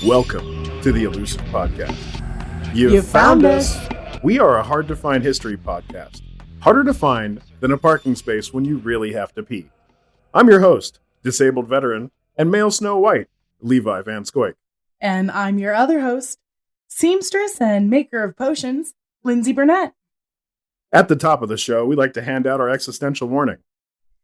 Welcome to the Elusive Podcast. You found us. We are a hard-to-find history podcast. Harder to find than a parking space when you really have to pee. I'm your host, disabled veteran, and male Snow White, Levi Van Scoik. And I'm your other host, seamstress and maker of potions, Lindsay Burnett. At the top of the show, we like to hand out our existential warning.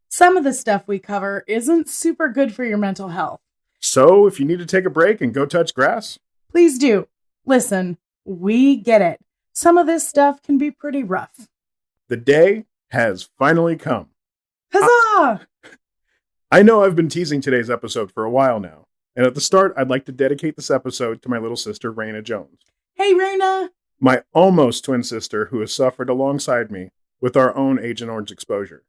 Some of the stuff we cover isn't super good for your mental health. So, if you need to take a break and go touch grass, Please do. Listen, we get it. Some of this stuff can be pretty rough. the day has finally come. Huzzah! I know I've been teasing today's episode for a while now, and at the start, I'd like to dedicate this episode to my little sister, Raina Jones. Hey, Raina! My almost twin sister who has suffered alongside me with our own Agent Orange exposure.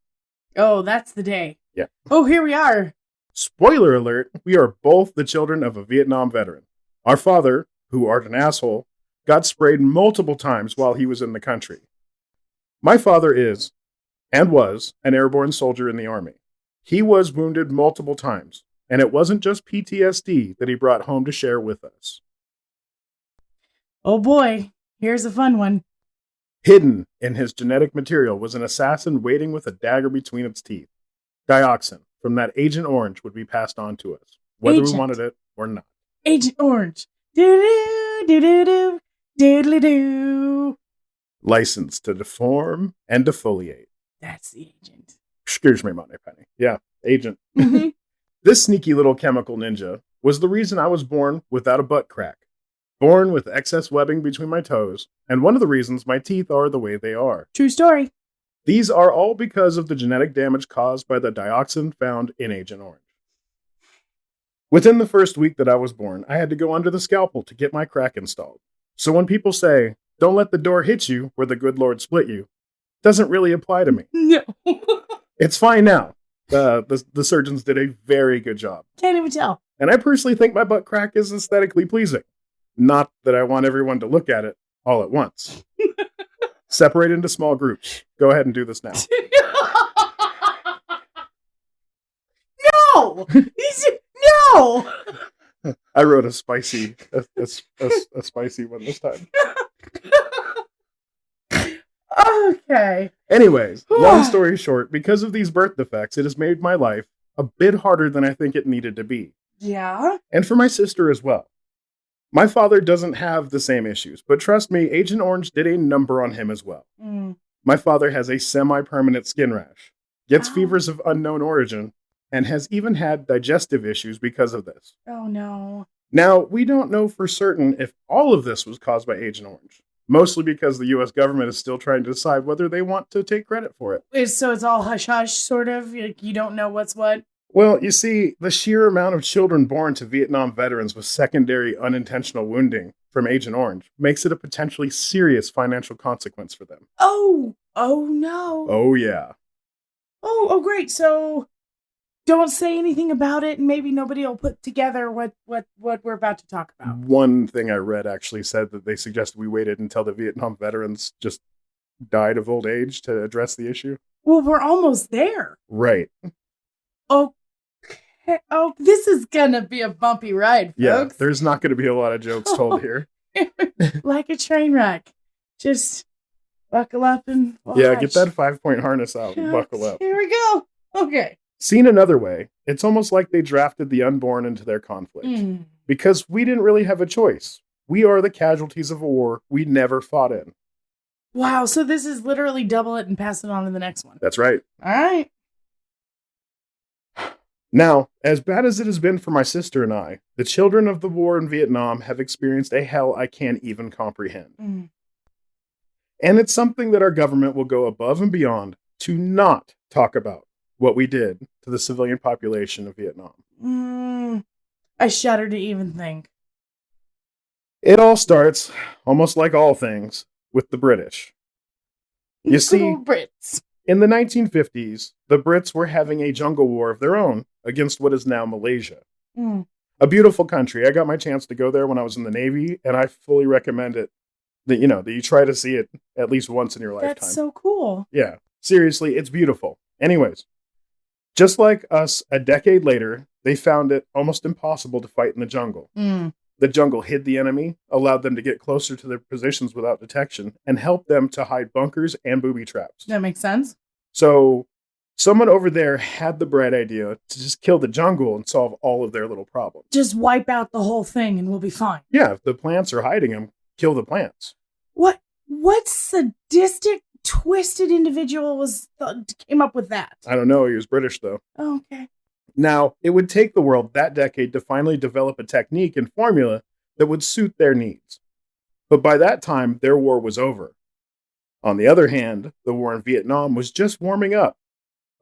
Oh, that's the day. Yeah. Oh, here we are. Spoiler alert, we are both the children of a Vietnam veteran. Our father, who art an asshole, got sprayed multiple times while he was in the country. My father is, and was, an airborne soldier in the Army. He was wounded multiple times, and it wasn't just PTSD that he brought home to share with us. Oh boy, here's a fun one. Hidden in his genetic material was an assassin waiting with a dagger between its teeth. Dioxin from that Agent Orange would be passed on to us, whether we wanted it or not. Agent Orange. Doo-doo, doo-doo-doo, doodly-doo. Licensed to deform and defoliate. That's the agent. Excuse me, Monty Penny. Yeah, Agent. Mhm. This sneaky little chemical ninja was the reason I was born without a butt crack. Born with excess webbing between my toes, and one of the reasons my teeth are the way they are. True story. These are all because of the genetic damage caused by the dioxin found in Agent Orange. Within the first week that I was born, I had to go under the scalpel to get my crack installed. So when people say, don't let the door hit you where the good Lord split you, doesn't really apply to me. No. It's fine now. The surgeons did a very good job. Can't even tell. And I personally think my butt crack is aesthetically pleasing. Not that I want everyone to look at it all at once. Separate into small groups. Go ahead and do this now. No! No! I wrote a spicy one this time. Okay. Anyways, long story short, because of these birth defects, it has made my life a bit harder than I think it needed to be. Yeah? And for my sister as well. My father doesn't have the same issues, but trust me, Agent Orange did a number on him as well. My father has a semi-permanent skin rash, gets fevers of unknown origin, and has even had digestive issues because of this. Oh, no. Now, we don't know for certain if all of this was caused by Agent Orange, mostly because the U.S. government is still trying to decide whether they want to take credit for it. So it's all hush-hush, sort of? Like, you don't know what's what? Well, you see, the sheer amount of children born to Vietnam veterans with secondary unintentional wounding from Agent Orange makes it a potentially serious financial consequence for them. Oh no. Oh, yeah. Oh, great. So don't say anything about it, and maybe nobody will put together what we're about to talk about. One thing I read actually said that they suggested we waited until the Vietnam veterans just died of old age to address the issue. Well, we're almost there. Right. Okay. Oh, this is gonna be a bumpy ride, folks. Yeah, there's not going to be a lot of jokes told here. Like a train wreck. Just buckle up and watch. Yeah, get that 5-point harness out and buckle up. Here we go. Okay. Seen another way, it's almost like they drafted the unborn into their conflict. Because we didn't really have a choice. We are the casualties of a war we never fought in. Wow, so this is literally double it and pass it on to the next one. That's right. All right. Now, as bad as it has been for my sister and I, the children of the war in Vietnam have experienced a hell I can't even comprehend. And it's something that our government will go above and beyond to not talk about what we did to the civilian population of Vietnam. I shudder to even think. It all starts, almost like all things, with the British. You see, Brits. In the 1950s, the Brits were having a jungle war of their own against what is now Malaysia. A beautiful country. I got my chance to go there when I was in the Navy, and I fully recommend it. That you try to see it at least once in your lifetime. That's so cool. Yeah, seriously, it's beautiful. Anyways, just like us, a decade later, they found it almost impossible to fight in the jungle. The jungle hid the enemy, allowed them to get closer to their positions without detection, and helped them to hide bunkers and booby traps. That makes sense. So someone over there had the bright idea to just kill the jungle and solve all of their little problems. Just wipe out the whole thing and we'll be fine. Yeah, if the plants are hiding them, kill the plants. What sadistic, twisted individual came up with that? I don't know. He was British, though. Oh, okay. Now, it would take the world that decade to finally develop a technique and formula that would suit their needs. But by that time, their war was over. On the other hand, the war in Vietnam was just warming up.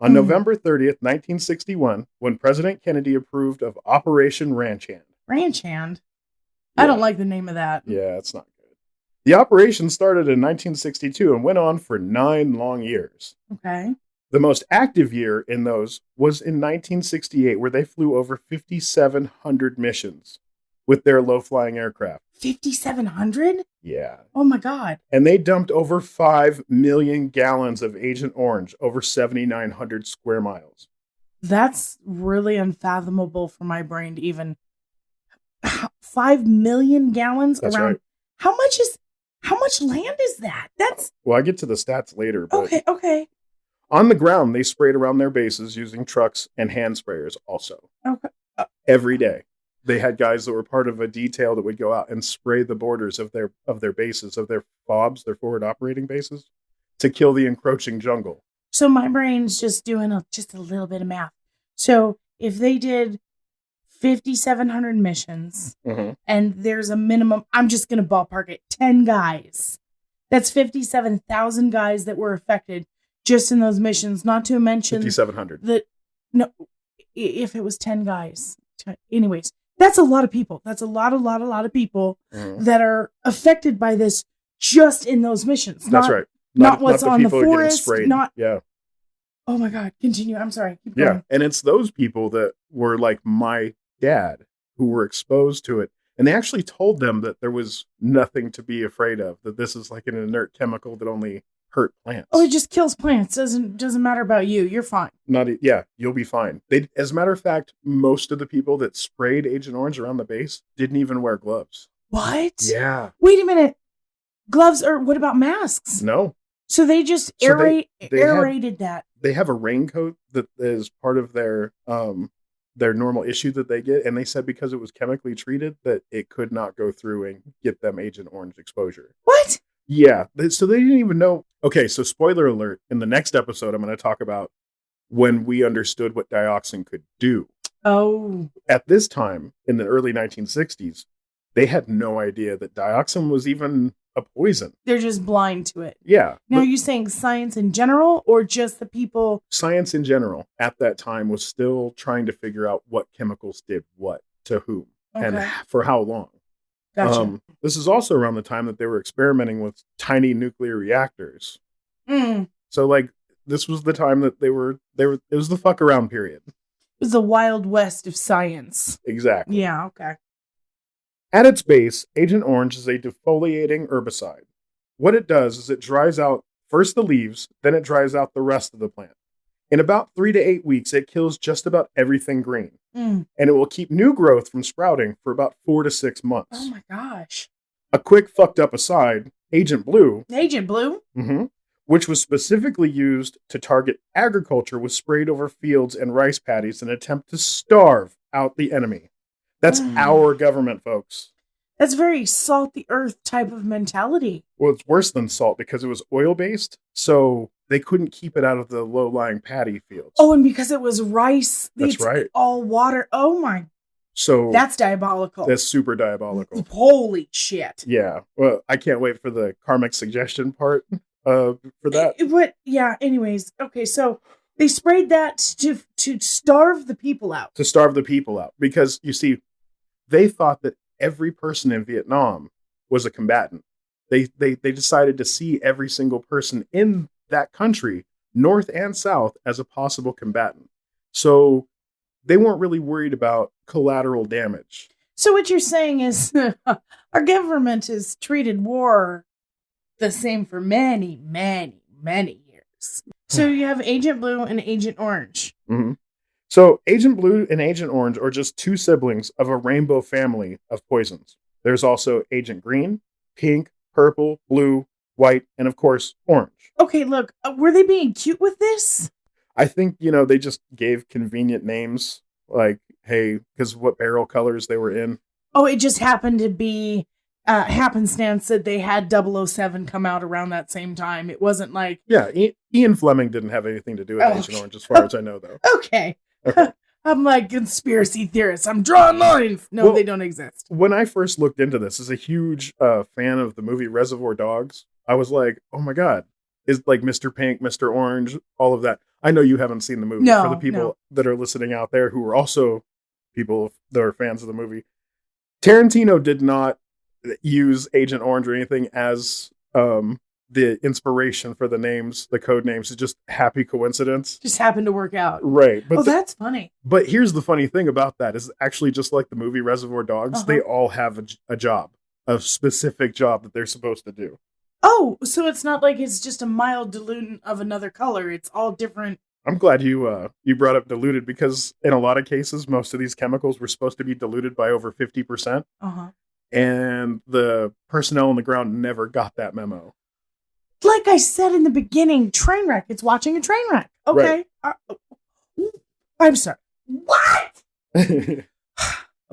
On November 30th, 1961, when President Kennedy approved of Operation Ranch Hand. Ranch Hand? Yeah. I don't like the name of that. Yeah, it's not good. The operation started in 1962 and went on for 9 long years. Okay. The most active year in those was in 1968, where they flew over 5,700 missions with their low-flying aircraft. 5,700? Yeah. Oh my God. And they dumped over 5 million gallons of Agent Orange over 7,900 square miles. That's really unfathomable for my brain to even... 5 million gallons? That's around. Right. How much land is that? That's... Well, I get to the stats later, but... Okay. On the ground, they sprayed around their bases using trucks and hand sprayers also. Okay. Every day. They had guys that were part of a detail that would go out and spray the borders of their bases, of their FOBs, their forward operating bases, to kill the encroaching jungle. So my brain's just doing just a little bit of math. So if they did 5,700 missions, and there's a minimum, I'm just going to ballpark it, 10 guys. That's 57,000 guys that were affected just in those missions, not to mention 5,700. No, if it was 10 guys. Anyways, that's a lot of people. That's a lot of people that are affected by this just in those missions. That's right. Not what's on the forest. Yeah. Oh my God. Continue. I'm sorry. Keep going. Yeah. And it's those people that were like my dad who were exposed to it. And they actually told them that there was nothing to be afraid of, that this is like an inert chemical that only hurt plants. Oh, it just kills plants. Doesn't matter about you. You're fine. You'll be fine. As a matter of fact, most of the people that sprayed Agent Orange around the base didn't even wear gloves. What? Yeah. Wait a minute. Gloves, or what about masks? No. So they just aerated that. They have a raincoat that is part of their normal issue that they get, and they said because it was chemically treated that it could not go through and get them Agent Orange exposure. What? Yeah, so they didn't even know. Okay, so spoiler alert, in the next episode, I'm going to talk about when we understood what dioxin could do. Oh. At this time, in the early 1960s, they had no idea that dioxin was even a poison. They're just blind to it. Yeah. Now, are you saying science in general or just the people? Science in general at that time was still trying to figure out what chemicals did what to whom and for how long. Gotcha. This is also around the time that they were experimenting with tiny nuclear reactors. So like this was the time that they were it was the fuck around period. It was the Wild West of science. Exactly. Yeah, okay. At its base, Agent Orange is a defoliating herbicide. What it does is it dries out first the leaves, then it dries out the rest of the plant. In about 3 to 8 weeks, it kills just about everything green. And it will keep new growth from sprouting for about 4 to 6 months. Oh my gosh. A quick fucked up aside, Agent Blue, which was specifically used to target agriculture, was sprayed over fields and rice paddies in an attempt to starve out the enemy. That's our government, folks. That's very salt the earth type of mentality. Well, it's worse than salt because it was oil-based, so they couldn't keep it out of the low-lying paddy fields. Oh, and because it was rice. That's right. All water. Oh my. So that's diabolical. That's super diabolical. Holy shit. Yeah. Well, I can't wait for the karmic suggestion part for that. Yeah, anyways. Okay, so they sprayed that to starve the people out. To starve the people out. Because, you see, they thought that every person in Vietnam was a combatant. They decided to see every single person in that country, north and south, as a possible combatant. So they weren't really worried about collateral damage. So what you're saying is our government has treated war the same for many, many, many years. So you have Agent Blue and Agent Orange. Mm-hmm. So Agent Blue and Agent Orange are just two siblings of a rainbow family of poisons. There's also Agent Green, Pink, Purple, Blue, White, and of course, Orange. Okay, look, were they being cute with this? I think, they just gave convenient names, like, hey, because what barrel colors they were in. Oh, it just happened to be happenstance that they had 007 come out around that same time. It wasn't like... Yeah, Ian Fleming didn't have anything to do with Agent Orange, as far as I know, though. Okay. I'm like conspiracy theorists. I'm drawing lines. No, they don't exist. When I first looked into this, as a huge fan of the movie Reservoir Dogs, I was like, oh my God, is like Mr. Pink, Mr. Orange, all of that. I know you haven't seen the movie. No, for the people that are listening out there who are also people that are fans of the movie, Tarantino did not use Agent Orange or anything as the inspiration for the names, the code names. It's just happy coincidence. Just happened to work out. Right. But that's funny. But here's the funny thing about that is actually just like the movie Reservoir Dogs, they all have a job, a specific job that they're supposed to do. Oh, so it's not like it's just a mild dilution of another color. It's all different. I'm glad you brought up diluted, because in a lot of cases, most of these chemicals were supposed to be diluted by over 50%. And the personnel on the ground never got that memo. Like I said in the beginning, train wreck. It's watching a train wreck. Okay. Right. I'm sorry. What?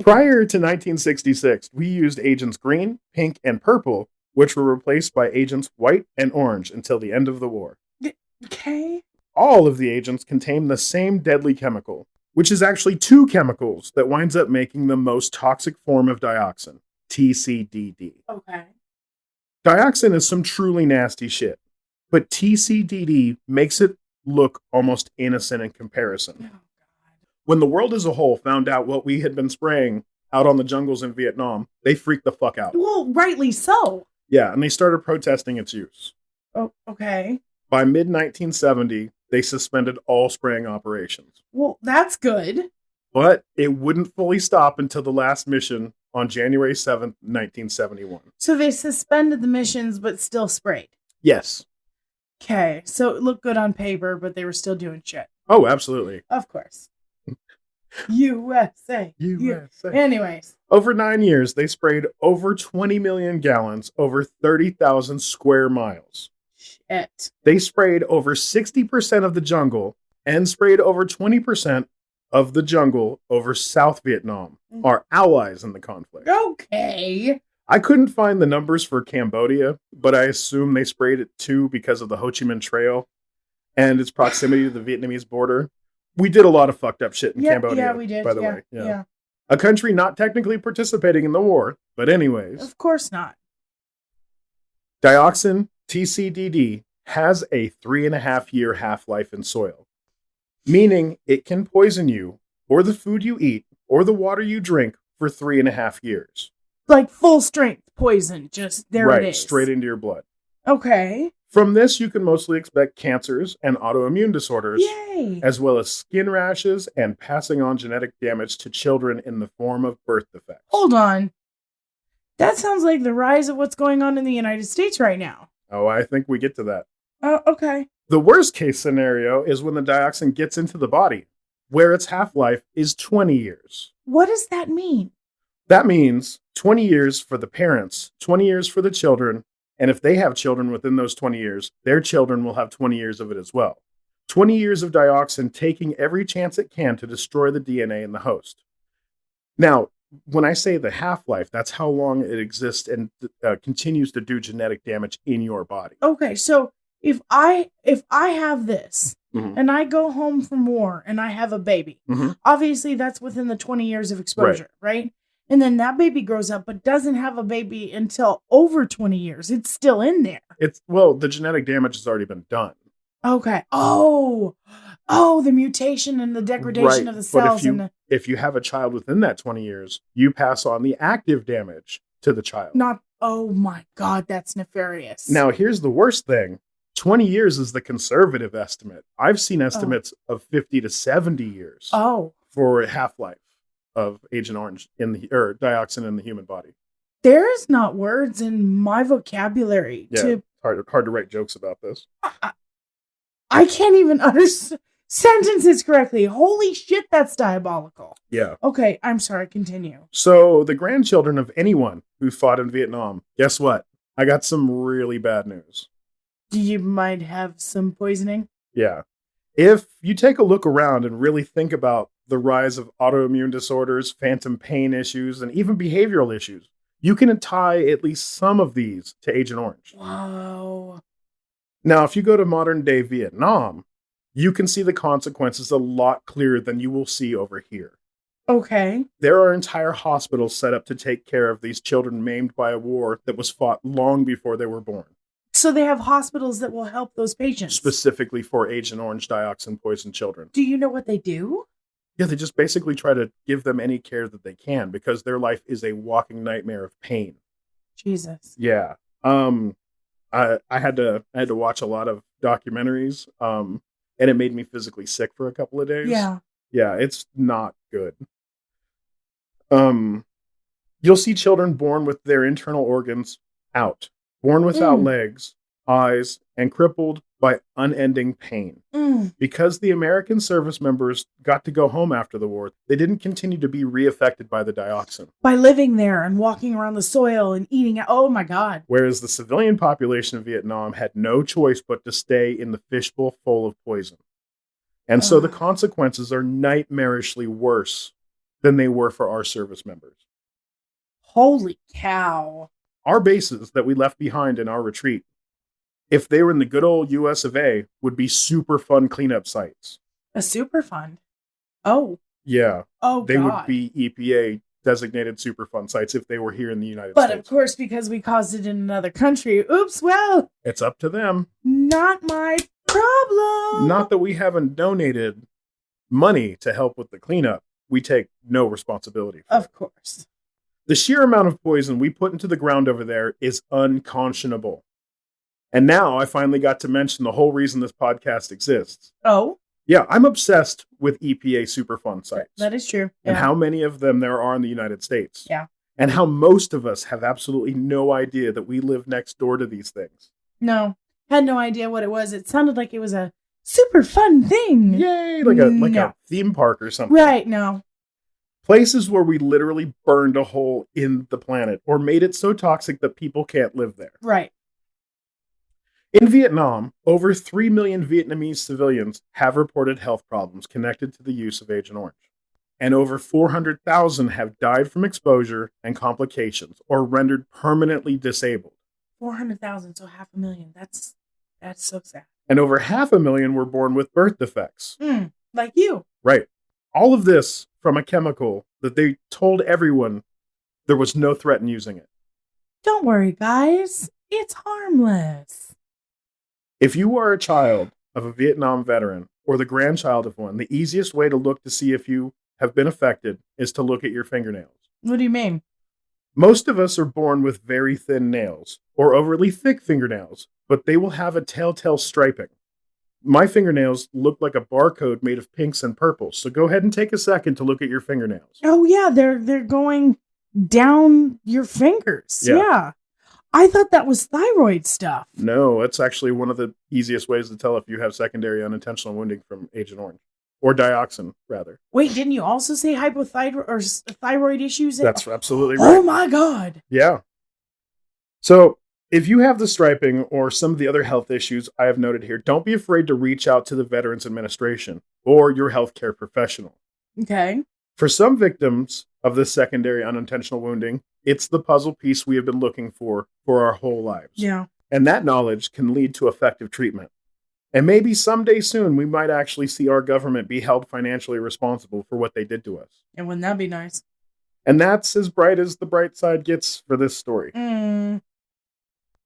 Prior to 1966, we used agents green, pink, and purple, which were replaced by agents white and orange until the end of the war. Okay. All of the agents contain the same deadly chemical, which is actually two chemicals that winds up making the most toxic form of dioxin, TCDD. Okay. Dioxin is some truly nasty shit, but TCDD makes it look almost innocent in comparison. Oh, God. When the world as a whole found out what we had been spraying out on the jungles in Vietnam, they freaked the fuck out. Well, rightly so. Yeah, and they started protesting its use. Oh, okay. By mid-1970, they suspended all spraying operations. Well, that's good. But it wouldn't fully stop until the last mission on January 7th, 1971. So they suspended the missions, but still sprayed? Yes. Okay, so it looked good on paper, but they were still doing shit. Oh, absolutely. Of course. USA. Anyways. Over 9 years, they sprayed over 20 million gallons over 30,000 square miles. Shit. They sprayed over 60% of the jungle and sprayed over 20% of the jungle over South Vietnam, our allies in the conflict. Okay. I couldn't find the numbers for Cambodia, but I assume they sprayed it too because of the Ho Chi Minh Trail and its proximity to the Vietnamese border. We did a lot of fucked up shit in Cambodia, yeah, we did. By the way. Yeah. A country not technically participating in the war, but anyways. Of course not. Dioxin, TCDD, has a 3.5-year half-life in soil, meaning it can poison you, or the food you eat, or the water you drink for 3.5 years. Like full strength poison, just there it is. Right, straight into your blood. Okay. From this, you can mostly expect cancers and autoimmune disorders, Yay. As well as skin rashes and passing on genetic damage to children in the form of birth defects. Hold on. That sounds like the rise of what's going on in the United States right now. Oh, I think we get to that. Oh, okay. The worst case scenario is when the dioxin gets into the body, where its half-life is 20 years. What does that mean? That means 20 years for the parents, 20 years for the children, and if they have children within those 20 years, their children will have 20 years of it as well. 20 years of dioxin taking every chance it can to destroy the DNA in the host. Now, when I say the half-life, that's how long it exists and continues to do genetic damage in your body. Okay, so if I have this and I go home from war and I have a baby, obviously that's within the 20 years of exposure, right? And then that baby grows up but doesn't have a baby until over 20 years. It's still in there. The genetic damage has already been done. Okay. Oh, the mutation and the degradation of the cells. If you have a child within that 20 years, you pass on the active damage to the child. Oh my God, that's nefarious. Now, here's the worst thing. 20 years is the conservative estimate. I've seen estimates of 50 to 70 years for half-life of Agent Orange or dioxin in the human body. There is not words in my vocabulary hard to write jokes about this. I can't even understand. sentences correctly. Holy shit, that's diabolical. Yeah. Okay, I'm sorry, continue. So the grandchildren of anyone who fought in Vietnam, guess what? I got some really bad news. You might have some poisoning. Yeah. If you take a look around and really think about the rise of autoimmune disorders, phantom pain issues, and even behavioral issues, you can tie at least some of these to Agent Orange. Wow. Now, if you go to modern day Vietnam, you can see the consequences a lot clearer than you will see over here. Okay. There are entire hospitals set up to take care of these children maimed by a war that was fought long before they were born. So they have hospitals that will help those patients. Specifically for Agent Orange dioxin poisoned children. Do you know what they do? Yeah, they just basically try to give them any care that they can because their life is a walking nightmare of pain. Jesus. Yeah. I had to watch a lot of documentaries, and it made me physically sick for a couple of days. Yeah. Yeah, it's not good. You'll see children born with their internal organs out, born without legs, eyes, and crippled by unending pain. Because the American service members got to go home after the war, they didn't continue to be reaffected by the dioxin. By living there and walking around the soil and eating it. Oh my God. Whereas the civilian population of Vietnam had no choice but to stay in the fishbowl full of poison. And so the consequences are nightmarishly worse than they were for our service members. Holy cow. Our bases that we left behind in our retreat, if they were in the good old US of A, would be super fun cleanup sites. A super fund. Oh. Yeah. Oh, they God. would be EPA designated super fun sites if they were here in the United But States. of course, because we caused it in another country, oops, well. It's up to them. Not my problem. Not that we haven't donated money to help with the cleanup. We take no responsibility for Of it. course. The sheer amount of poison we put into the ground over there is unconscionable. And now I finally got to mention the whole reason this podcast exists. Oh? Yeah, I'm obsessed with EPA Superfund sites. That is true. And how many of them there are in the United States. Yeah. And how most of us have absolutely no idea that we live next door to these things. No. Had no idea what it was. It sounded like it was a super fun thing. Yay! Like a theme park or something. Right, no. Places where we literally burned a hole in the planet or made it so toxic that people can't live there. Right. In Vietnam, over 3 million Vietnamese civilians have reported health problems connected to the use of Agent Orange. And over 400,000 have died from exposure and complications or rendered permanently disabled. 400,000, so 500,000. That's so sad. And over 500,000 were born with birth defects. Like you. Right. All of this from a chemical that they told everyone there was no threat in using it. Don't worry, guys. It's harmless. If you are a child of a Vietnam veteran or the grandchild of one, the easiest way to look to see if you have been affected is to look at your fingernails. What do you mean? Most of us are born with very thin nails or overly thick fingernails, but they will have a telltale striping. My fingernails look like a barcode made of pinks and purples, so go ahead and take a second to look at your fingernails. Oh, yeah, they're going down your fingers. Yeah. I thought that was thyroid stuff. No, it's actually one of the easiest ways to tell if you have secondary unintentional wounding from Agent Orange. Or dioxin, rather. Wait, didn't you also say hypothyroid or thyroid issues? That's absolutely right. Oh my God. Yeah. So, if you have the striping or some of the other health issues I have noted here, don't be afraid to reach out to the Veterans Administration or your healthcare professional. Okay. For some victims of this secondary unintentional wounding, it's the puzzle piece we have been looking for our whole lives. Yeah. And that knowledge can lead to effective treatment. And maybe someday soon we might actually see our government be held financially responsible for what they did to us. And wouldn't that be nice? And that's as bright as the bright side gets for this story.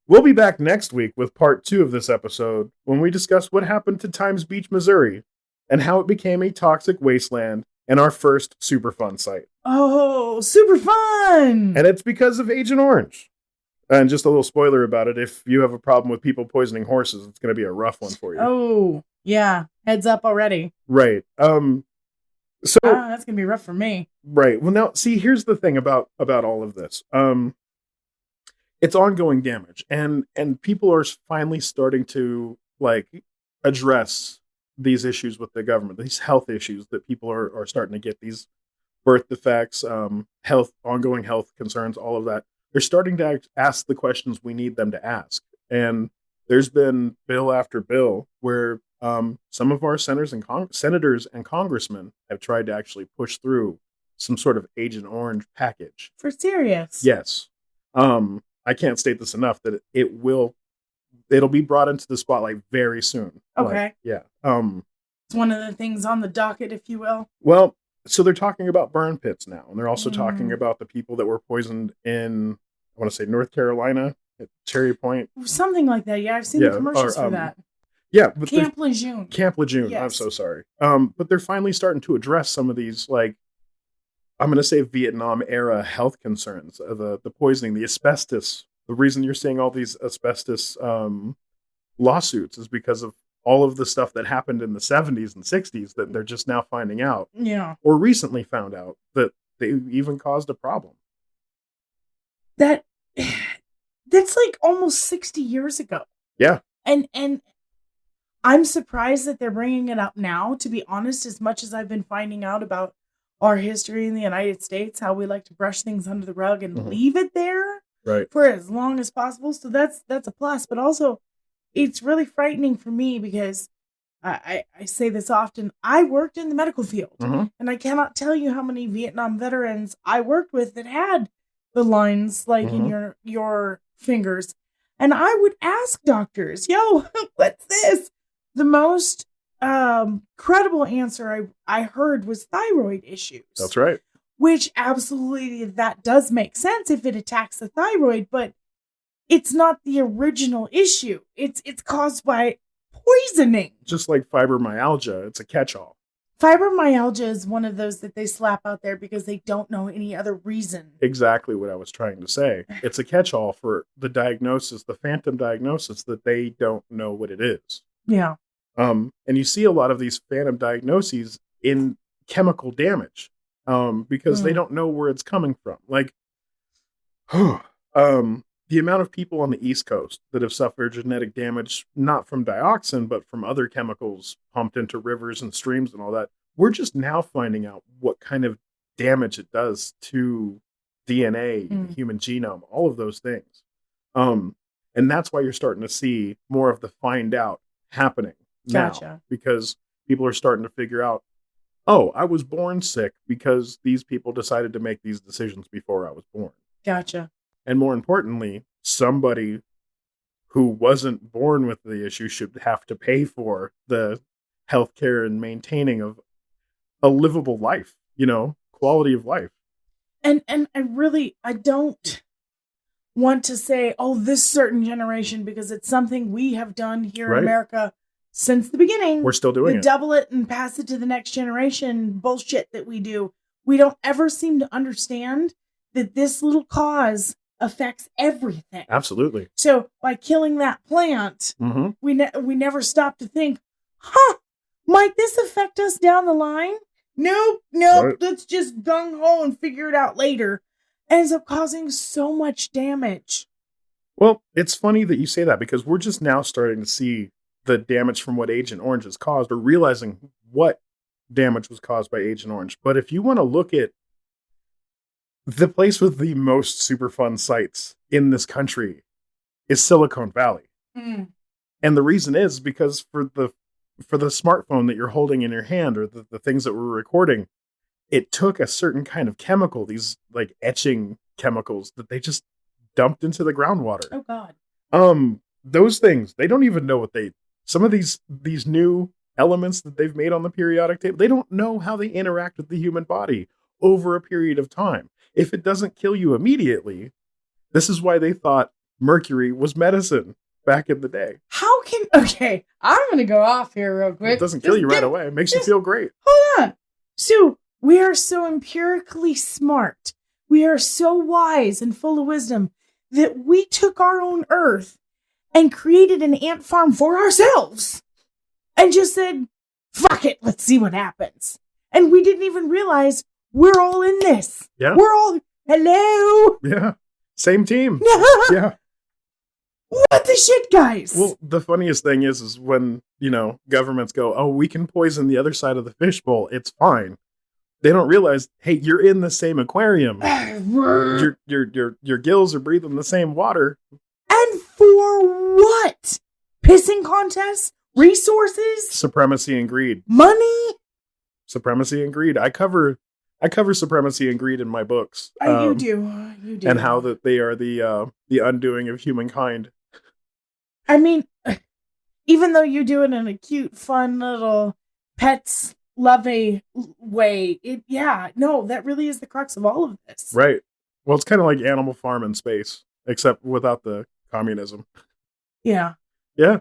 We'll be back next week with part 2 of this episode when we discuss what happened to Times Beach, Missouri, and how it became a toxic wasteland and our first Superfund site. Oh, super fun! And it's because of Agent Orange. And just a little spoiler about it, if you have a problem with people poisoning horses, it's going to be a rough one for you. Oh, yeah. Heads up already. Right. So that's going to be rough for me. Right. Well, now, see, here's the thing about all of this. It's ongoing damage. And people are finally starting to, address these issues with the government, these health issues that people are starting to get, these birth defects, ongoing health concerns, all of that. They're starting to ask the questions we need them to ask. And there's been bill after bill where some of our senators and congressmen have tried to actually push through some sort of Agent Orange package. For serious? Yes. I can't state this enough that it'll be brought into the spotlight very soon. Okay. Yeah. It's one of the things on the docket, if you will. Well, so they're talking about burn pits now, and they're also talking about the people that were poisoned in, I want to say, North Carolina at Cherry Point. Something like that. Yeah, I've seen the commercials for that. Yeah. But Camp Lejeune. Camp Lejeune. Yes. I'm so sorry. But they're finally starting to address some of these, like, I'm going to say Vietnam era health concerns, the poisoning, the asbestos. The reason you're seeing all these asbestos lawsuits is because of all of the stuff that happened in the 70s and 60s that they're just now finding out. Yeah. Or recently found out that they even caused a problem. That's like almost 60 years ago. Yeah. And I'm surprised that they're bringing it up now, to be honest, as much as I've been finding out about our history in the United States, how we like to brush things under the rug and leave it there for as long as possible. So that's a plus. But also, it's really frightening for me because I say this often. I worked in the medical field, and I cannot tell you how many Vietnam veterans I worked with that had the lines like in your fingers. And I would ask doctors, yo, what's this? The most credible answer I heard was thyroid issues. That's right. Which absolutely, that does make sense if it attacks the thyroid, but it's not the original issue. It's caused by poisoning. Just like fibromyalgia, it's a catch-all. Fibromyalgia is one of those that they slap out there because they don't know any other reason. Exactly what I was trying to say. It's a catch-all for the diagnosis, the phantom diagnosis that they don't know what it is. Yeah. And you see a lot of these phantom diagnoses in chemical damage because they don't know where it's coming from. Like, the amount of people on the East Coast that have suffered genetic damage, not from dioxin, but from other chemicals pumped into rivers and streams and all that, we're just now finding out what kind of damage it does to DNA, the human genome, all of those things. And that's why you're starting to see more of the find out happening now, because people are starting to figure out, oh, I was born sick because these people decided to make these decisions before I was born. Gotcha. And more importantly, somebody who wasn't born with the issue should have to pay for the healthcare and maintaining of a livable life, quality of life. And I don't want to say, oh, this certain generation, because it's something we have done here in America since the beginning. We're still doing it. Double it and pass it to the next generation bullshit that we do. We don't ever seem to understand that this little cause affects everything. Absolutely. So by killing that plant, we never stop to think, might this affect us down the line? Nope. Right. Let's just gung-ho and figure it out later. Ends up causing so much damage. Well, it's funny that you say that because we're just now starting to see the damage from what Agent Orange has caused, or realizing what damage was caused by Agent Orange. But if you want to look at the place with the most super fun sites in this country is Silicon Valley. And the reason is because for the smartphone that you're holding in your hand, or the things that we're recording, it took a certain kind of chemical, these like etching chemicals that they just dumped into the groundwater. Oh God. Those things, they don't even know some of these new elements that they've made on the periodic table, they don't know how they interact with the human body over a period of time. If it doesn't kill you immediately, this is why they thought mercury was medicine back in the day. Okay, I'm going to go off here real quick. It doesn't kill you right away. It makes you feel great. Hold on. So we are so empirically smart. We are so wise and full of wisdom that we took our own earth and created an ant farm for ourselves and just said, fuck it, let's see what happens. And we didn't even realize we're all in this. Yeah. We're all, hello. Yeah. Same team. Yeah. What the shit, guys? Well, the funniest thing is when, governments go, oh, we can poison the other side of the fishbowl. It's fine. They don't realize, hey, you're in the same aquarium. your gills are breathing the same water. And for what? Pissing contests? Resources? Supremacy and greed. Money? Supremacy and greed. I cover supremacy and greed in my books. You do. And how that they are the undoing of humankind. I mean, even though you do it in a cute, fun little pets lovey way, that really is the crux of all of this. Right. Well, it's kind of like Animal Farm in space, except without the communism. Yeah. Yeah.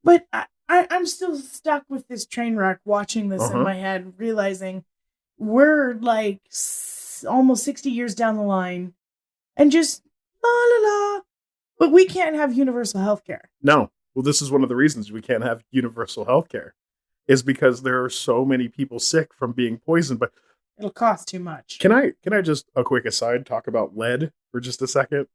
But I'm still stuck with this train wreck, watching this in my head, realizing we're like almost 60 years down the line and just la la la. But we can't have universal health care. No. Well, this is one of the reasons we can't have universal health care, is because there are so many people sick from being poisoned. But it'll cost too much. Can I just, a quick aside, talk about lead for just a second?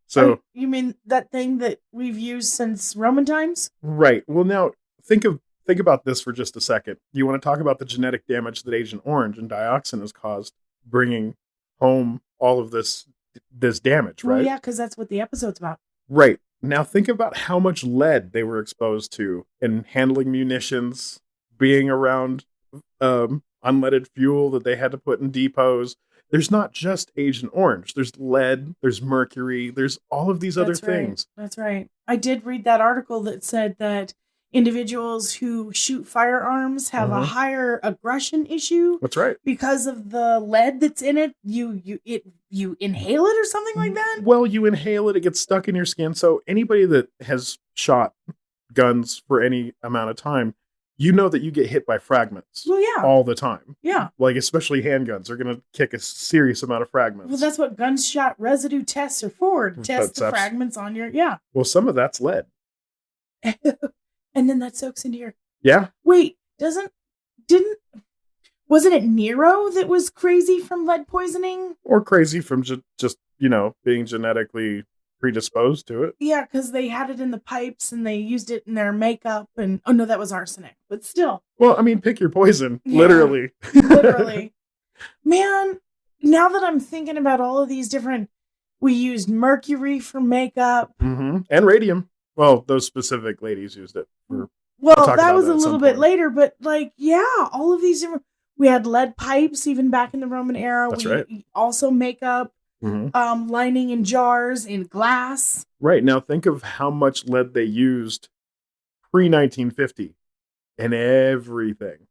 So you mean that thing that we've used since Roman times? Right. Well, now think about this for just a second. You want to talk about the genetic damage that Agent Orange and dioxin has caused, bringing home all of this damage, right? Well, yeah, because that's what the episode's about. Right. Now think about how much lead they were exposed to in handling munitions, being around unleaded fuel that they had to put in depots. There's not just Agent Orange. There's lead, there's mercury, there's all of these other things. That's right. I did read that article that said that individuals who shoot firearms have a higher aggression issue. That's right. Because of the lead that's in it. You inhale it or something like that? Well, you inhale it, it gets stuck in your skin. So anybody that has shot guns for any amount of time, you know that you get hit by fragments. Well, yeah. All the time. Yeah. Like, especially handguns are going to kick a serious amount of fragments. Well, that's what gunshot residue tests are for. Test the fragments on your, Well, some of that's lead. And then that soaks into your... Yeah. Wait, wasn't it Nero that was crazy from lead poisoning? Or crazy from just being genetically predisposed to it. Yeah, because they had it in the pipes and they used it in their makeup. And oh no, that was arsenic. But still. Well, I mean, pick your poison. Yeah, literally. Literally. Man, now that I'm thinking about all of these different... We used mercury for makeup. Mm-hmm. And radium. Well, those specific ladies used it. Well, that was a little bit later. But all of these different... We had lead pipes even back in the Roman era. That's right. Also makeup. Lining in jars, in glass. Right. Now think of how much lead they used pre-1950 in everything.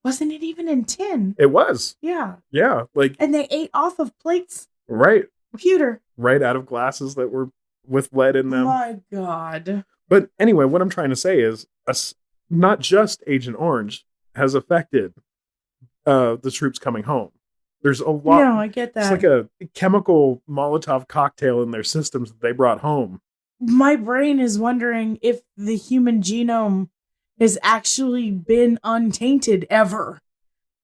Wasn't it even in tin? It was. Yeah. Yeah. And they ate off of plates. Right. Computer. Right out of glasses that were with lead in them. My God. But anyway, what I'm trying to say is not just Agent Orange has affected the troops coming home. There's a lot. No, I get that. It's like a chemical Molotov cocktail in their systems that they brought home. My brain is wondering if the human genome has actually been untainted ever.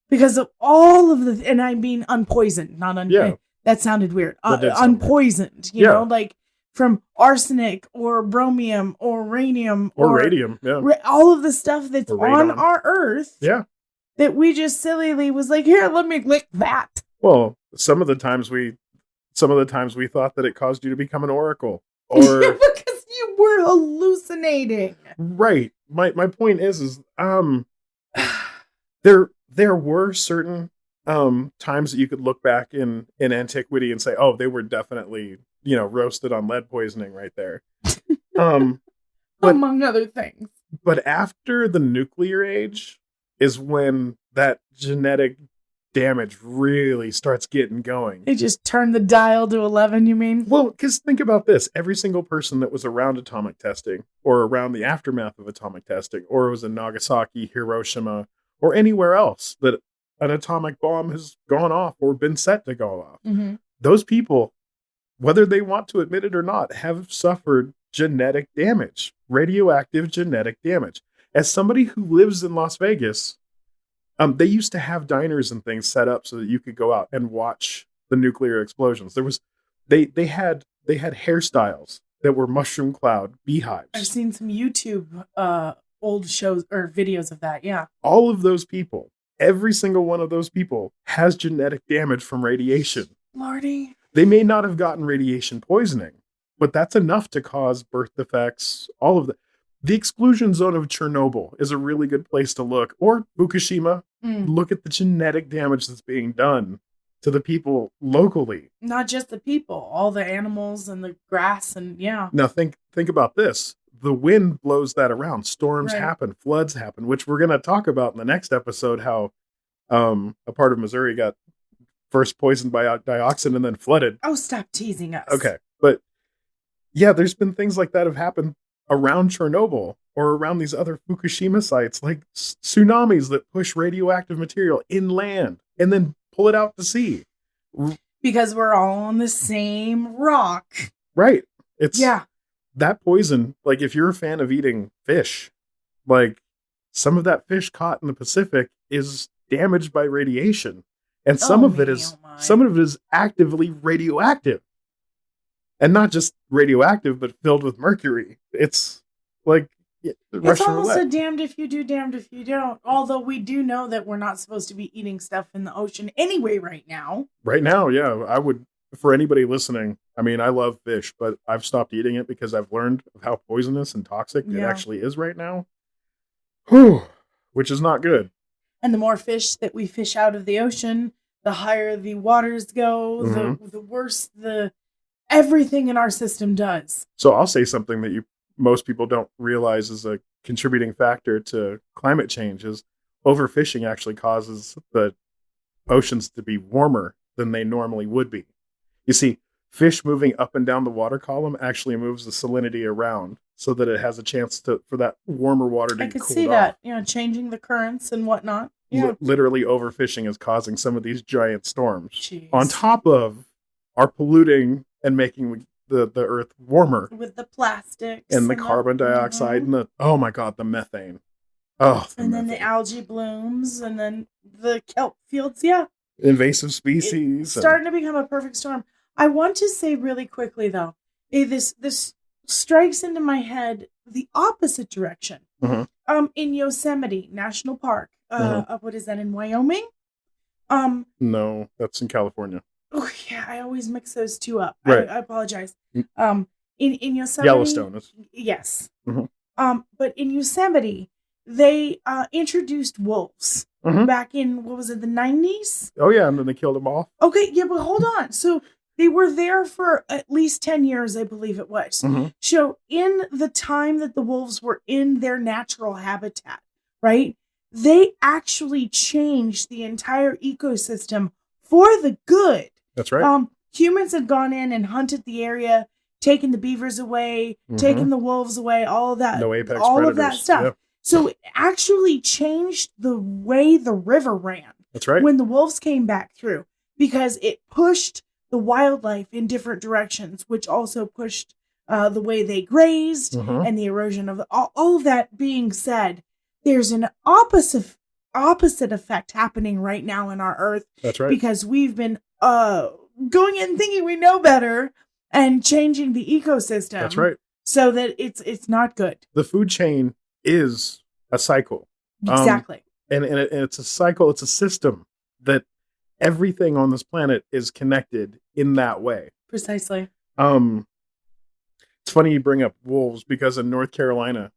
Because of all of the... And I mean unpoisoned, not yeah. That sounded weird. Unpoisoned, you know, like from arsenic or bromium or radium. Or radium, yeah. All of the stuff that's on our Earth. Yeah. That we just sillily was like, here, let me lick that. Well, some of the times we thought that it caused you to become an oracle, or because you were hallucinating. Right. My point is there were certain times that you could look back in antiquity and say, oh, they were definitely roasted on lead poisoning right there. Among other things. But after the nuclear age is when that genetic damage really starts getting going. They just turned the dial to 11, you mean? Well, because think about this. Every single person that was around atomic testing or around the aftermath of atomic testing, or it was in Nagasaki, Hiroshima, or anywhere else that an atomic bomb has gone off or been set to go off. Mm-hmm. Those people, whether they want to admit it or not, have suffered genetic damage, radioactive genetic damage. As somebody who lives in Las Vegas, they used to have diners and things set up so that you could go out and watch the nuclear explosions. There was, they had hairstyles that were mushroom cloud I've beehives. seen some YouTube old shows or videos of that. Yeah. All of those people, every single one of those people has genetic damage from radiation. Lordy. They may not have gotten radiation poisoning, but that's enough to cause birth defects, all of that. The exclusion zone of Chernobyl is a really good place to look, or Fukushima. Look at the genetic damage that's being done to the people locally. Not just the people, all the animals and the grass and yeah. Now think about this. The wind blows that around. Storms Right. happen, floods happen, which we're going to talk about in the next episode, how a part of Missouri got first poisoned by dioxin and then flooded. Oh, stop teasing us. Okay. But yeah, there's been things like that have happened around Chernobyl or around these other Fukushima sites, like tsunamis that push radioactive material inland and then pull it out to sea. Because we're all on the same rock. Right. It's yeah. That poison, like if you're a fan of eating fish, like some of that fish caught in the Pacific is damaged by radiation. And some of it is actively radioactive. And not just radioactive, but filled with mercury. It's like it's almost a damned if you do, damned if you don't. Although we do know that we're not supposed to be eating stuff in the ocean anyway right now. Right now, yeah. I would, for anybody listening, I mean, I love fish, but I've stopped eating it because I've learned how poisonous and toxic it actually is right now. Whew, which is not good. And the more fish that we fish out of the ocean, the higher the waters go, the worse everything in our system does. So I'll say something that most people don't realize is a contributing factor to climate change is overfishing actually causes the oceans to be warmer than they normally would be. You see, fish moving up and down the water column actually moves the salinity around so that it has a chance for that warmer water to be cooled off. I could see that, changing the currents and whatnot. Yeah. Literally overfishing is causing some of these giant storms. Jeez. On top of our polluting and making the earth warmer with the plastics and the carbon dioxide and the methane. Then the algae blooms and then the kelp fields. Yeah. Invasive species. It's starting to become a perfect storm. I want to say really quickly though, this strikes into my head the opposite direction. In Yosemite National Park. What is that in Wyoming? No, that's in California. Oh yeah, I always mix those two up. Right. I apologize. In Yosemite, Yellowstone. Yes. But in Yosemite, they introduced wolves back in what was it, the 90s? Oh yeah, and then they killed them all. Okay, yeah, but hold on. So they were there for at least 10 years, I believe it was. So in the time that the wolves were in their natural habitat, right? They actually changed the entire ecosystem for the good. That's right. Humans had gone in and hunted the area, taken the beavers away, taken the wolves away, all of that. No apex all predators. Of that stuff. Yeah. So it actually changed the way the river ran. That's right. When the wolves came back through, because it pushed the wildlife in different directions, which also pushed the way they grazed and the erosion of all of that being said, there's an opposite effect happening right now in our earth. That's right. Because we've been going in thinking we know better and changing the ecosystem. That's right. So that it's not good. The food chain is a cycle. Exactly. And it's a cycle. It's a system that everything on this planet is connected in that way. Precisely. It's funny you bring up wolves because in North Carolina,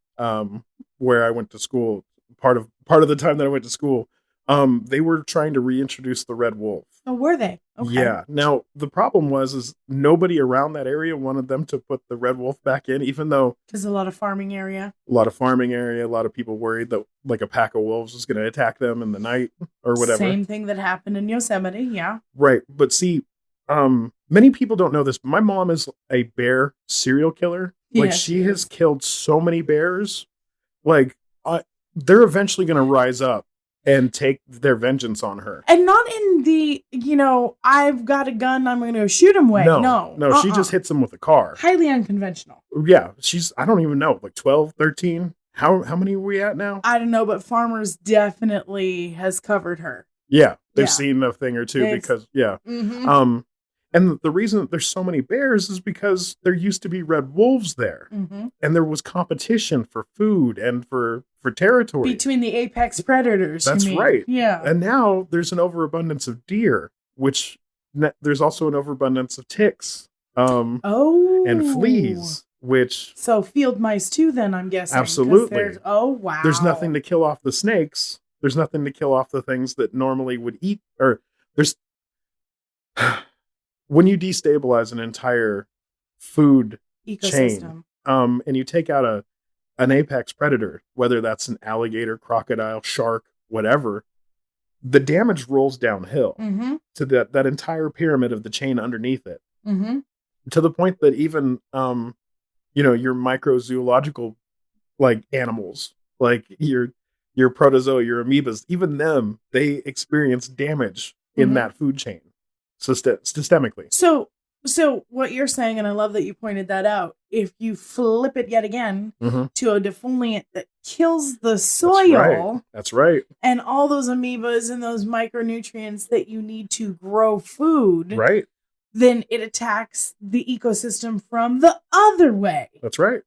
where I went to school, part of the time that I went to school, they were trying to reintroduce the red wolf. Oh, were they? Okay. Yeah. Now the problem was nobody around that area wanted them to put the red wolf back in, even though there's a lot of farming area. A lot of people worried that like a pack of wolves was going to attack them in the night or whatever. Same thing that happened in Yosemite. Yeah. Right. But see, many people don't know this, but my mom is a bear serial killer. Like she has killed so many bears. Like they're eventually going to rise up and take their vengeance on her. And not in the, I've got a gun, I'm going to shoot him way. No. She just hits him with a car. Highly unconventional. Yeah. I don't even know, like 12, 13. How many are we at now? I don't know, but Farmers definitely has covered her. Yeah. They've seen a thing or two because, yeah. And the reason that there's so many bears is because there used to be red wolves there. Mm-hmm. And there was competition for food and for territory. Between the apex predators. That's right. Yeah. And now there's an overabundance of deer, which there's also an overabundance of ticks. And fleas, which... So field mice too, then, I'm guessing. Absolutely. Oh, wow. There's nothing to kill off the snakes. There's nothing to kill off the things that normally would eat. Or there's... When you destabilize an entire food ecosystem chain, and you take out an apex predator, whether that's an alligator, crocodile, shark, whatever, the damage rolls downhill to that entire pyramid of the chain underneath it. To the point that even, your microzoological, like, animals, like your protozoa, your amoebas, even them, they experience damage in that food chain. Systemically. So what you're saying, and I love that you pointed that out, if you flip it yet again to a defoliant that kills the soil. That's right. And all those amoebas and those micronutrients that you need to grow food. Right. Then it attacks the ecosystem from the other way. That's right.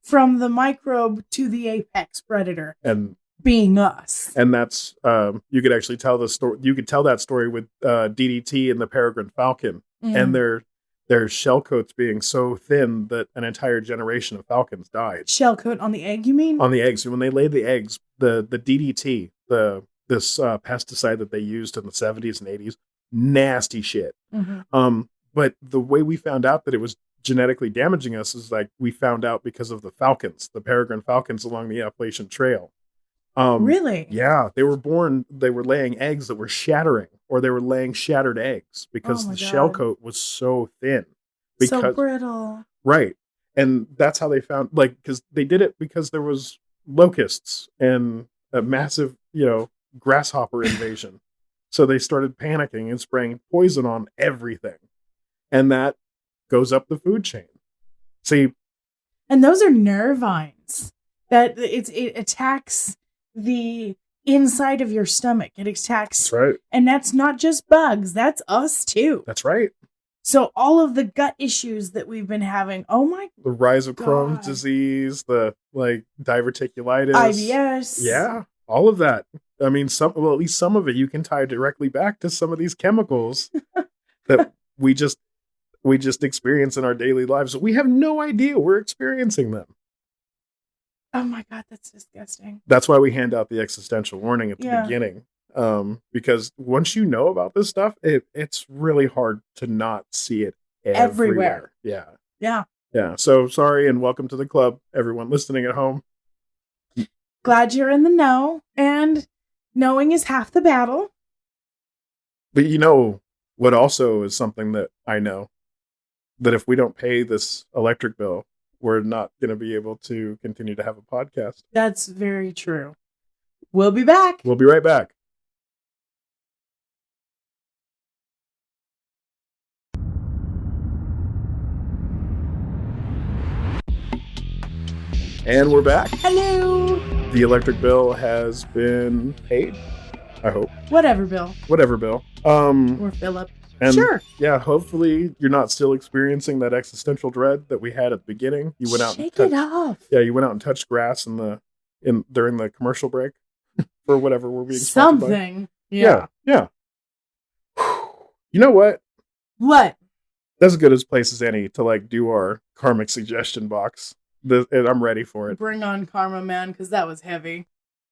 From the microbe to the apex predator. And being us. And that's you could actually tell the story. You could tell that story with DDT and the peregrine falcon and their shell coats being so thin that an entire generation of falcons died. Shell coat on the egg, you mean? On the eggs. When they laid the eggs, the DDT, this pesticide that they used in the 70s and 80s, nasty shit. But the way we found out that it was genetically damaging us is like we found out because of the falcons, the peregrine falcons along the Appalachian Trail. Really? Yeah, they were laying eggs that were shattering, or they were laying shattered eggs because the shell coat was so thin. So brittle. Right. And that's how they found, because they did it because there was locusts and a massive, grasshopper invasion. So they started panicking and spraying poison on everything. And that goes up the food chain. See. And those are nervines. That it attacks the inside of your stomach. It attacks. That's right. And that's not just bugs. That's us too. That's right. So all of the gut issues that we've been having. Oh my God. The rise of Crohn's disease, the diverticulitis. IBS. Yeah. All of that. I mean, at least some of it you can tie directly back to some of these chemicals that we just experience in our daily lives. We have no idea we're experiencing them. Oh my God, that's disgusting. That's why we hand out the existential warning at the beginning. Because once you know about this stuff, it's really hard to not see it everywhere. Yeah. Yeah. Yeah. So sorry and welcome to the club, everyone listening at home. Glad you're in the know, and knowing is half the battle. But what also is something that I know, that if we don't pay this electric bill, we're not going to be able to continue to have a podcast. That's very true. We'll be back. We'll be right back. And we're back. Hello. The electric bill has been paid, I hope. Whatever, Bill. Or Philip. And sure. Yeah, hopefully you're not still experiencing that existential dread that we had at the beginning. You went out Shake it off. Yeah, you went out and touched grass during the commercial break for whatever we're being something. Yeah. You know what? What? That's as good as place as any to do our karmic suggestion box. And I'm ready for it. Bring on karma, man, because that was heavy.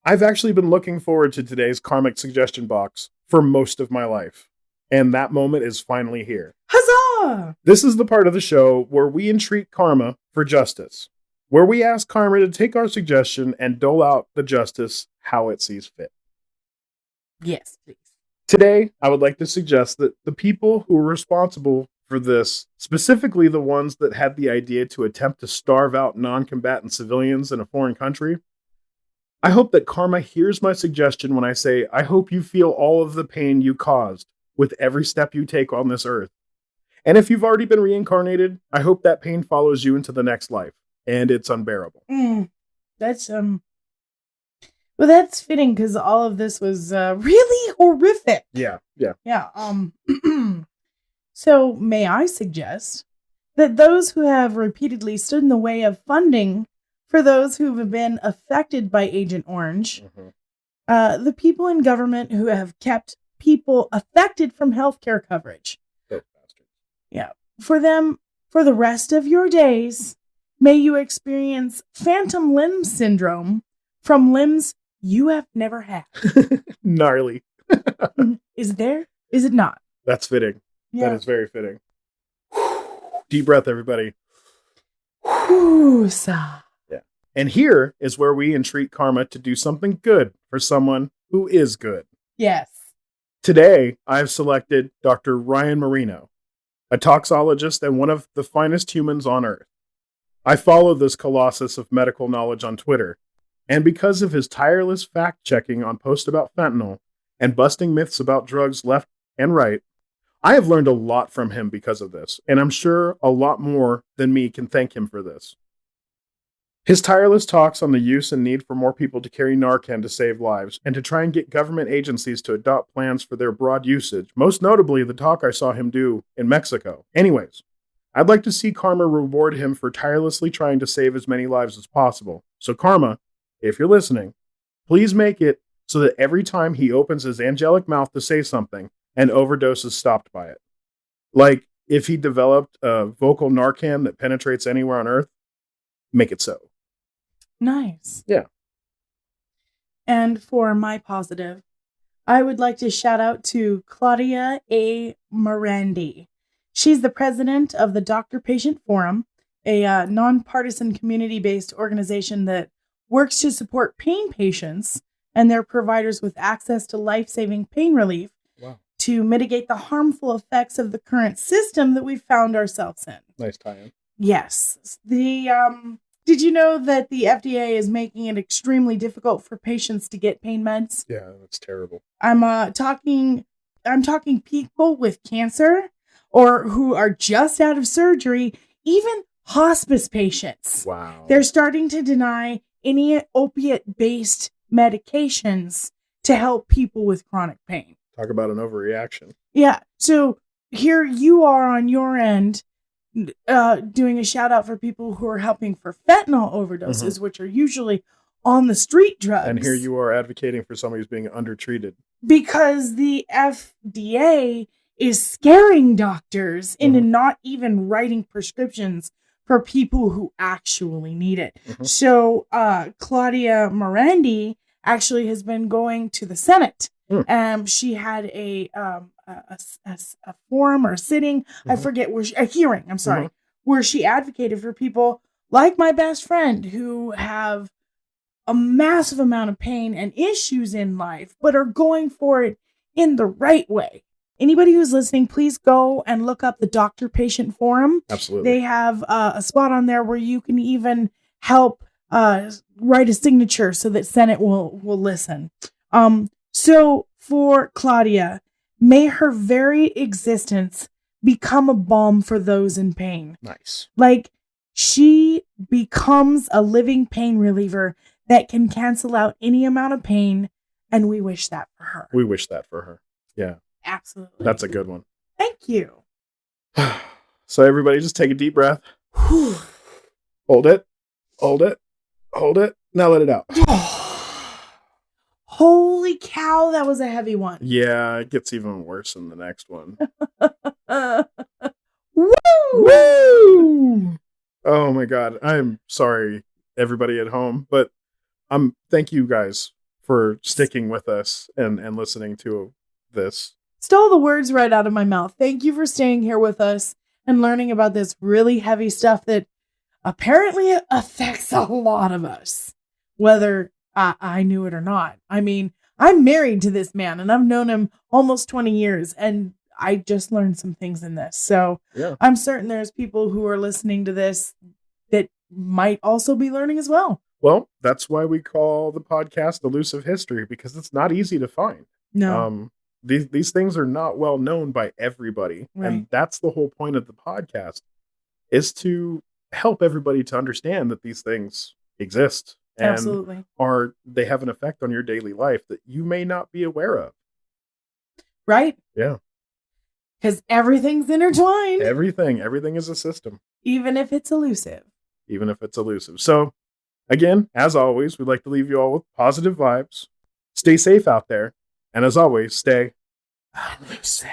I've actually been looking forward to today's karmic suggestion box for most of my life. And that moment is finally here. Huzzah! This is the part of the show where we entreat karma for justice, where we ask karma to take our suggestion and dole out the justice how it sees fit. Yes, please. Today, I would like to suggest that the people who are responsible for this, specifically the ones that had the idea to attempt to starve out non-combatant civilians in a foreign country, I hope that karma hears my suggestion when I say, I hope you feel all of the pain you caused with every step you take on this earth. And if you've already been reincarnated, I hope that pain follows you into the next life, and it's unbearable. That's, well, that's fitting, because all of this was, really horrific. Yeah. Yeah, So may I suggest that those who have repeatedly stood in the way of funding for those who have been affected by Agent Orange, the people in government who have kept people affected from healthcare coverage. Oh, bastard. Yeah. For them, for the rest of your days, may you experience phantom limb syndrome from limbs you have never had. Gnarly. Is it there? Is it not? That's fitting. Yeah. That is very fitting. Deep breath, everybody. Woo-sa. Yeah. And here is where we entreat karma to do something good for someone who is good. Yes. Today, I've selected Dr. Ryan Marino, a toxologist and one of the finest humans on earth. I follow this colossus of medical knowledge on Twitter, and because of his tireless fact-checking on posts about fentanyl and busting myths about drugs left and right, I have learned a lot from him because of this, and I'm sure a lot more than me can thank him for this. His tireless talks on the use and need for more people to carry Narcan to save lives, and to try and get government agencies to adopt plans for their broad usage, most notably the talk I saw him do in Mexico. Anyways, I'd like to see Karma reward him for tirelessly trying to save as many lives as possible. So Karma, if you're listening, please make it so that every time he opens his angelic mouth to say something, an overdose is stopped by it. Like, if he developed a vocal Narcan that penetrates anywhere on Earth, make it so. Nice. Yeah. And for my positive, I would like to shout out to Claudia A. Morandi. She's the president of the Doctor Patient Forum, a nonpartisan community-based organization that works to support pain patients and their providers with access to life-saving pain relief. Wow. To mitigate the harmful effects of the current system that we've found ourselves in. Nice tie-in. Yes. Did you know that the FDA is making it extremely difficult for patients to get pain meds? Yeah, that's terrible. I'm talking people with cancer or who are just out of surgery, even hospice patients. Wow. They're starting to deny any opiate-based medications to help people with chronic pain. Talk about an overreaction. Yeah. So here you are on your end doing a shout out for people who are helping for fentanyl overdoses, which are usually on the street drugs. And here you are advocating for somebody who's being undertreated. Because the FDA is scaring doctors into not even writing prescriptions for people who actually need it. So Claudia Morandi actually has been going to the Senate. She had a forum or a sitting, I forget where a hearing, I'm sorry, where she advocated for people like my best friend who have a massive amount of pain and issues in life, but are going for it in the right way. Anybody who's listening, please go and look up the Doctor Patient Forum. Absolutely. They have a spot on there where you can even help write a signature so that Senate will listen. So for Claudia, may her very existence become a balm for those in pain. Nice. Like, she becomes a living pain reliever that can cancel out any amount of pain, and we wish that for her. We wish that for her. Yeah. Absolutely. That's a good one. Thank you. So everybody just take a deep breath. Hold it. Hold it. Hold it. Now let it out. Holy cow, that was a heavy one. Yeah, it gets even worse in the next one. Woo! Woo! Oh my God. I'm sorry, everybody at home, but thank you guys for sticking with us and listening to this. Stole the words right out of my mouth. Thank you for staying here with us and learning about this really heavy stuff that apparently affects a lot of us, whether I knew it or not. I mean, I'm married to this man and I've known him almost 20 years and I just learned some things in this. So yeah. I'm certain there's people who are listening to this that might also be learning as well. Well, that's why we call the podcast Elusive History, because it's not easy to find. No. These things are not well known by everybody. Right. And that's the whole point of the podcast, is to help everybody to understand that these things exist. And absolutely. They have an effect on your daily life that you may not be aware of. Right. Yeah. Because everything's intertwined. Everything is a system. Even if it's elusive. So, again, as always, we'd like to leave you all with positive vibes. Stay safe out there. And as always, stay elusive.